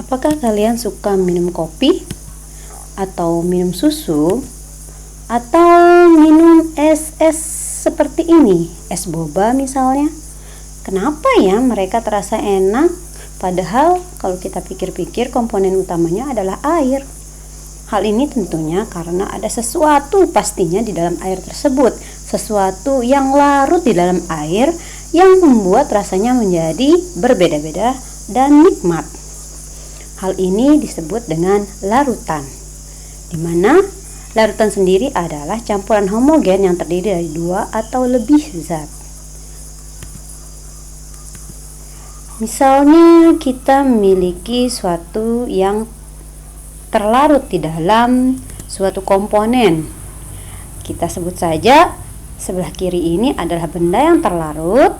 Apakah kalian suka minum kopi? Atau minum susu? Atau minum es seperti ini? Es boba misalnya? Kenapa ya mereka terasa enak? Padahal kalau kita pikir-pikir komponen utamanya adalah air. Hal ini tentunya karena ada sesuatu pastinya di dalam air tersebut. Sesuatu yang larut di dalam air yang membuat rasanya menjadi berbeda-beda dan nikmat. Hal ini disebut dengan larutan, di mana larutan sendiri adalah campuran homogen yang terdiri dari dua atau lebih zat. Misalnya kita memiliki suatu yang terlarut di dalam suatu komponen. Kita sebut saja sebelah kiri ini adalah benda yang terlarut,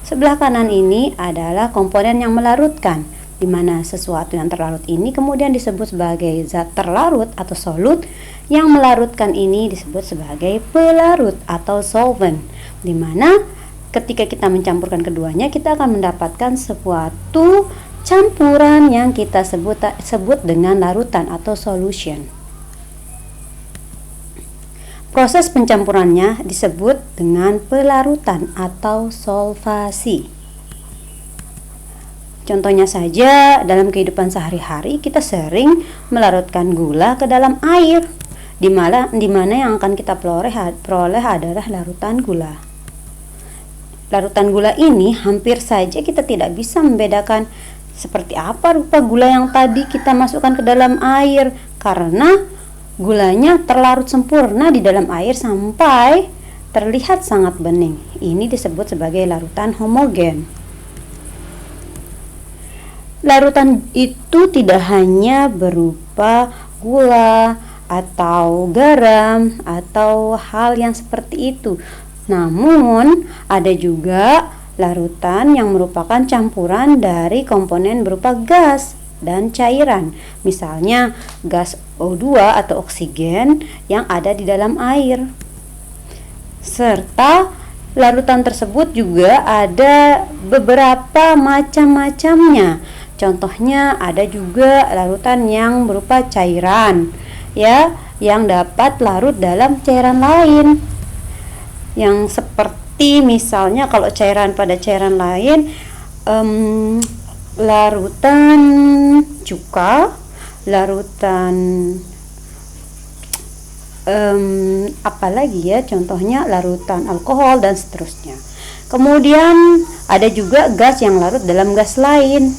sebelah kanan ini adalah komponen yang melarutkan, di mana sesuatu yang terlarut ini kemudian disebut sebagai zat terlarut atau solut, yang melarutkan ini disebut sebagai pelarut atau solvent, di mana ketika kita mencampurkan keduanya kita akan mendapatkan suatu campuran yang kita sebut dengan larutan atau solution. Proses pencampurannya disebut dengan pelarutan atau solvasi. Contohnya saja, dalam kehidupan sehari-hari kita sering melarutkan gula ke dalam air, di mana yang akan kita peroleh adalah larutan gula. Larutan gula ini hampir saja kita tidak bisa membedakan seperti apa rupa gula yang tadi kita masukkan ke dalam air, karena gulanya terlarut sempurna di dalam air sampai terlihat sangat bening. Ini disebut sebagai larutan homogen. Larutan itu tidak hanya berupa gula atau garam atau hal yang seperti itu, namun ada juga larutan yang merupakan campuran dari komponen berupa gas dan cairan, misalnya gas O2 atau oksigen yang ada di dalam air. Serta larutan tersebut juga ada beberapa macam-macamnya. Contohnya ada juga larutan yang berupa cairan, ya, yang dapat larut dalam cairan lain. Yang seperti misalnya kalau cairan pada cairan lain, larutan cuka, larutan apalagi ya, contohnya larutan alkohol dan seterusnya. Kemudian ada juga gas yang larut dalam gas lain,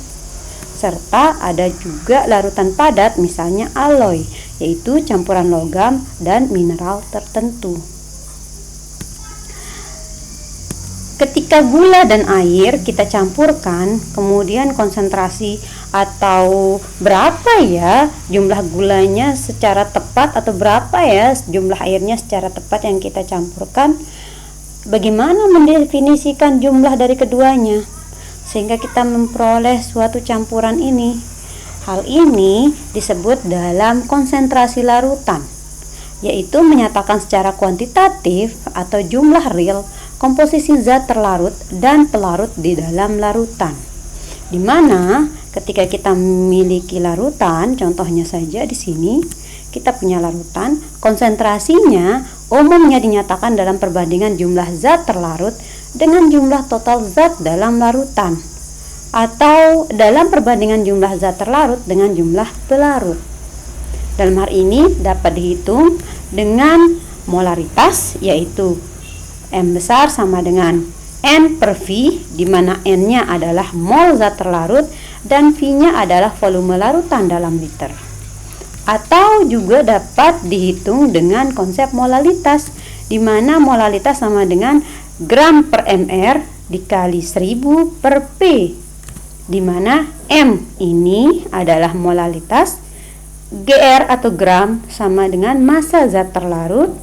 serta ada juga larutan padat, misalnya alloy, yaitu campuran logam dan mineral tertentu. Ketika gula dan air kita campurkan, kemudian konsentrasi atau berapa ya jumlah gulanya secara tepat, atau berapa ya jumlah airnya secara tepat yang kita campurkan, bagaimana mendefinisikan jumlah dari keduanya sehingga kita memperoleh suatu campuran ini? Hal ini disebut dalam konsentrasi larutan, yaitu menyatakan secara kuantitatif atau jumlah real komposisi zat terlarut dan pelarut di dalam larutan. Di mana ketika kita memiliki larutan, contohnya saja di sini kita punya larutan, konsentrasinya umumnya dinyatakan dalam perbandingan jumlah zat terlarut dengan jumlah total zat dalam larutan, atau dalam perbandingan jumlah zat terlarut dengan jumlah pelarut. Dalam hal ini dapat dihitung dengan molaritas, yaitu M besar sama dengan N per V, di mana N-nya adalah mol zat terlarut dan V-nya adalah volume larutan dalam liter. Atau juga dapat dihitung dengan konsep molalitas, di mana molalitas sama dengan gram per mr dikali 1000 per P, di mana M ini adalah molalitas, Gr atau gram sama dengan massa zat terlarut,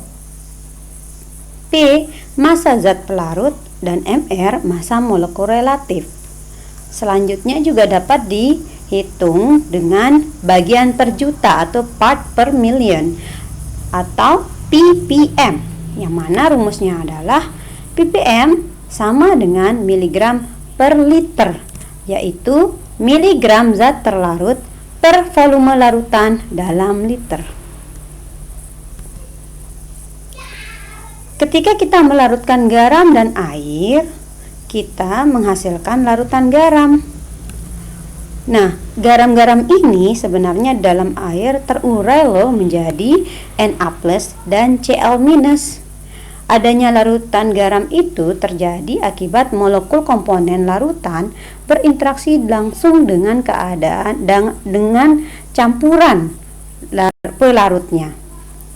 P massa zat pelarut, dan Mr massa molekul relatif. Selanjutnya juga dapat dihitung dengan bagian per juta atau part per million atau ppm, yang mana rumusnya adalah ppm sama dengan miligram per liter, yaitu miligram zat terlarut per volume larutan dalam liter. Ketika kita melarutkan garam dan air, kita menghasilkan larutan garam. Nah, garam-garam ini sebenarnya dalam air terurai loh menjadi Na+ dan Cl-. Adanya larutan garam itu terjadi akibat molekul komponen larutan berinteraksi langsung dengan dengan campuran pelarutnya.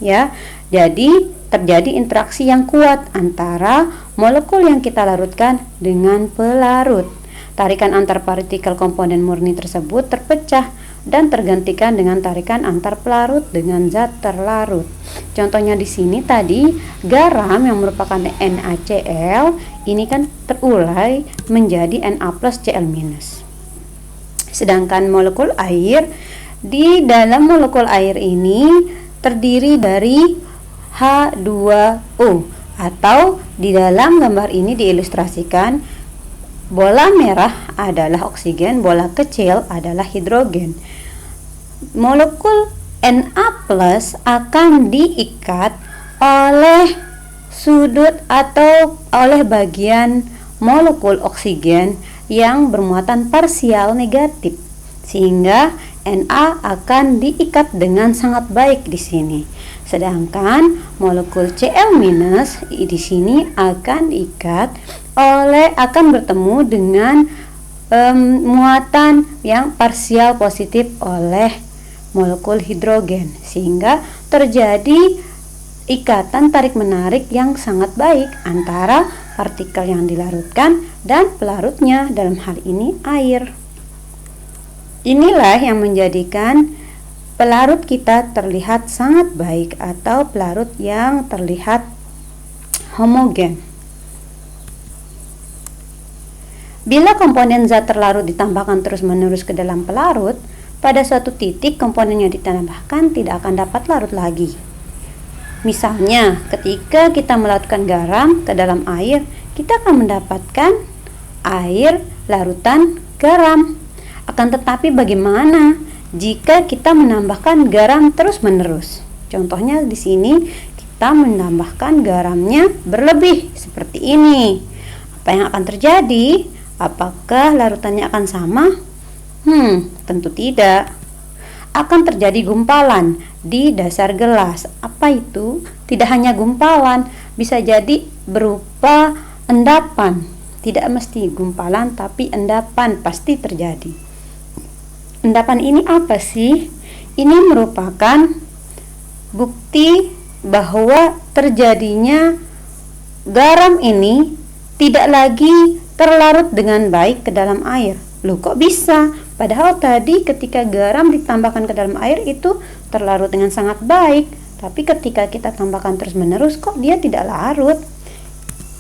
Ya, jadi terjadi interaksi yang kuat antara molekul yang kita larutkan dengan pelarut. Tarikan antar partikel komponen murni tersebut terpecah dan tergantikan dengan tarikan antar pelarut dengan zat terlarut. Contohnya di sini tadi garam yang merupakan NaCl ini kan terurai menjadi Na+ Cl-. Sedangkan molekul air, di dalam molekul air ini terdiri dari H2O, atau di dalam gambar ini diilustrasikan bola merah adalah oksigen, bola kecil adalah hidrogen. Molekul Na+ akan diikat oleh sudut atau oleh bagian molekul oksigen yang bermuatan parsial negatif, sehingga Na akan diikat dengan sangat baik di sini. Sedangkan molekul Cl- di sini akan bertemu dengan muatan yang parsial positif oleh molekul hidrogen, sehingga terjadi ikatan tarik-menarik yang sangat baik antara partikel yang dilarutkan dan pelarutnya, dalam hal ini air. Inilah yang menjadikan pelarut kita terlihat sangat baik atau pelarut yang terlihat homogen. Bila komponen zat terlarut ditambahkan terus-menerus ke dalam pelarut, pada suatu titik komponen yang ditambahkan tidak akan dapat larut lagi. Misalnya, ketika kita melarutkan garam ke dalam air, kita akan mendapatkan air larutan garam. Akan tetapi bagaimana jika kita menambahkan garam terus-menerus? Contohnya di sini kita menambahkan garamnya berlebih seperti ini. Apa yang akan terjadi? Apakah larutannya akan sama? Tentu tidak. Akan terjadi gumpalan di dasar gelas. Apa itu? Tidak hanya gumpalan, bisa jadi berupa endapan. Tidak mesti gumpalan, tapi endapan pasti terjadi. Endapan ini apa sih? Ini merupakan bukti bahwa terjadinya garam ini tidak lagi terlarut dengan baik ke dalam air. Loh, kok bisa? Padahal tadi ketika garam ditambahkan ke dalam air itu terlarut dengan sangat baik, tapi ketika kita tambahkan terus-menerus kok dia tidak larut.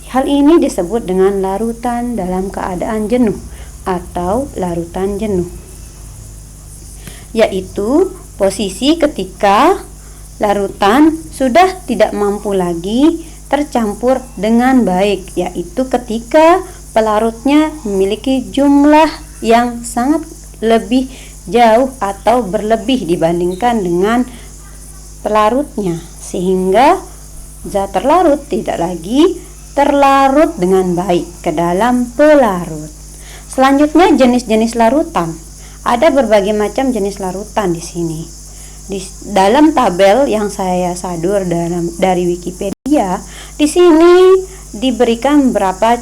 Hal ini disebut dengan larutan dalam keadaan jenuh atau larutan jenuh, yaitu posisi ketika larutan sudah tidak mampu lagi tercampur dengan baik, yaitu ketika pelarutnya memiliki jumlah yang sangat lebih jauh atau berlebih dibandingkan dengan pelarutnya, sehingga zat terlarut tidak lagi terlarut dengan baik ke dalam pelarut. Selanjutnya jenis-jenis larutan. Ada berbagai macam jenis larutan di sini. Di dalam tabel yang saya sadur dari Wikipedia, di sini diberikan beberapa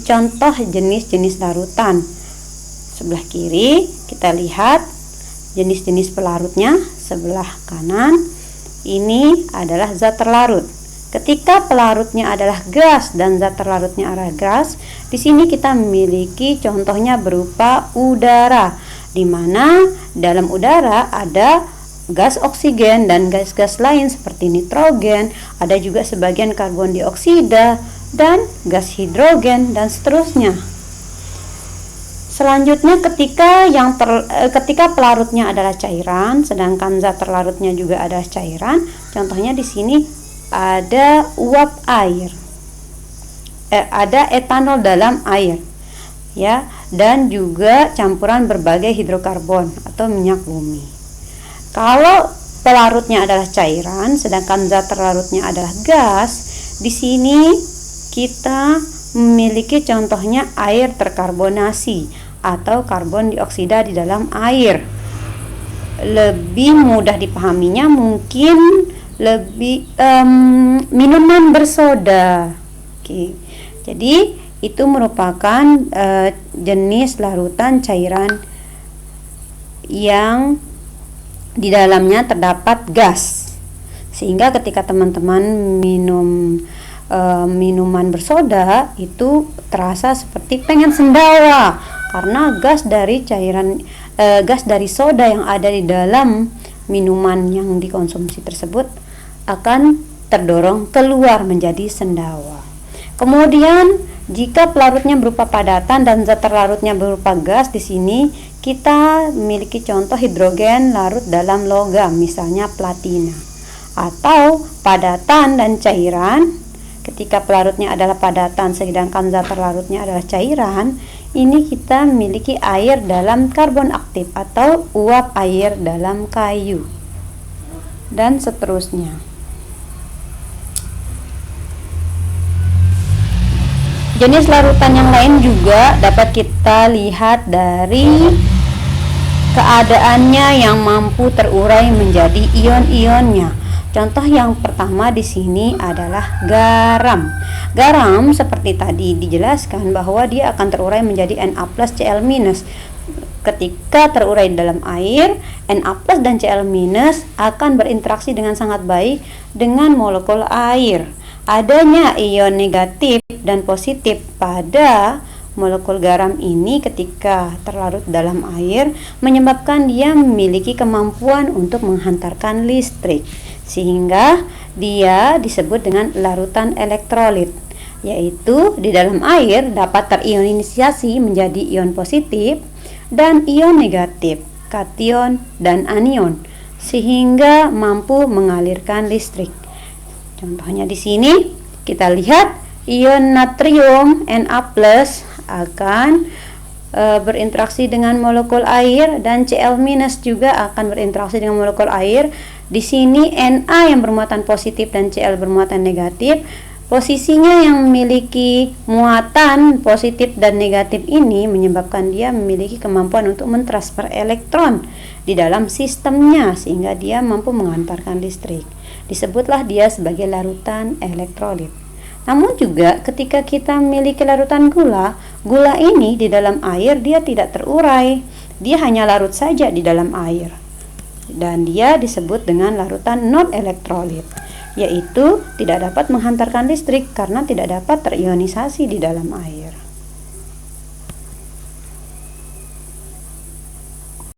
contoh jenis-jenis larutan. Sebelah kiri kita lihat jenis-jenis pelarutnya, sebelah kanan ini adalah zat terlarut. Ketika pelarutnya adalah gas dan zat terlarutnya adalah gas, di sini kita memiliki contohnya berupa udara, di mana dalam udara ada gas oksigen dan gas-gas lain seperti nitrogen, ada juga sebagian karbon dioksida dan gas hidrogen dan seterusnya. Selanjutnya ketika pelarutnya adalah cairan, sedangkan zat terlarutnya juga adalah cairan. Contohnya di sini ada uap air, ada etanol dalam air, ya. dan juga campuran berbagai hidrokarbon atau minyak bumi. Kalau pelarutnya adalah cairan, sedangkan zat terlarutnya adalah gas, di sini kita memiliki contohnya air terkarbonasi atau karbon dioksida di dalam air. Lebih mudah dipahaminya mungkin lebih minuman bersoda. Oke. Jadi itu merupakan jenis larutan cairan yang di dalamnya terdapat gas, sehingga ketika teman-teman minum minuman bersoda itu terasa seperti pengen sendawa, karena gas dari soda yang ada di dalam minuman yang dikonsumsi tersebut akan terdorong keluar menjadi sendawa. Kemudian jika pelarutnya berupa padatan dan zat terlarutnya berupa gas, di sini kita memiliki contoh hidrogen larut dalam logam, misalnya platina. Atau padatan dan cairan, ketika pelarutnya adalah padatan sedangkan zat terlarutnya adalah cairan, ini kita memiliki air dalam karbon aktif atau uap air dalam kayu, dan seterusnya. Jenis larutan yang lain juga dapat kita lihat dari keadaannya yang mampu terurai menjadi ion-ionnya. Contoh yang pertama di sini adalah garam. Garam seperti tadi dijelaskan bahwa dia akan terurai menjadi Na+ Cl-. Ketika terurai dalam air, Na+ dan Cl- akan berinteraksi dengan sangat baik dengan molekul air. Adanya ion negatif dan positif pada molekul garam ini ketika terlarut dalam air menyebabkan dia memiliki kemampuan untuk menghantarkan listrik, sehingga dia disebut dengan larutan elektrolit, yaitu di dalam air dapat terionisasi menjadi ion positif dan ion negatif, kation dan anion, sehingga mampu mengalirkan listrik. Contohnya di sini kita lihat ion natrium Na+ akan berinteraksi dengan molekul air, dan Cl- juga akan berinteraksi dengan molekul air. Di sini Na yang bermuatan positif dan Cl bermuatan negatif. Posisinya yang memiliki muatan positif dan negatif ini menyebabkan dia memiliki kemampuan untuk mentransfer elektron di dalam sistemnya, sehingga dia mampu mengantarkan listrik. Disebutlah dia sebagai larutan elektrolit. Namun juga ketika kita memiliki larutan gula ini di dalam air dia tidak terurai, dia hanya larut saja di dalam air, dan dia disebut dengan larutan non elektrolit, yaitu tidak dapat menghantarkan listrik karena tidak dapat terionisasi di dalam air.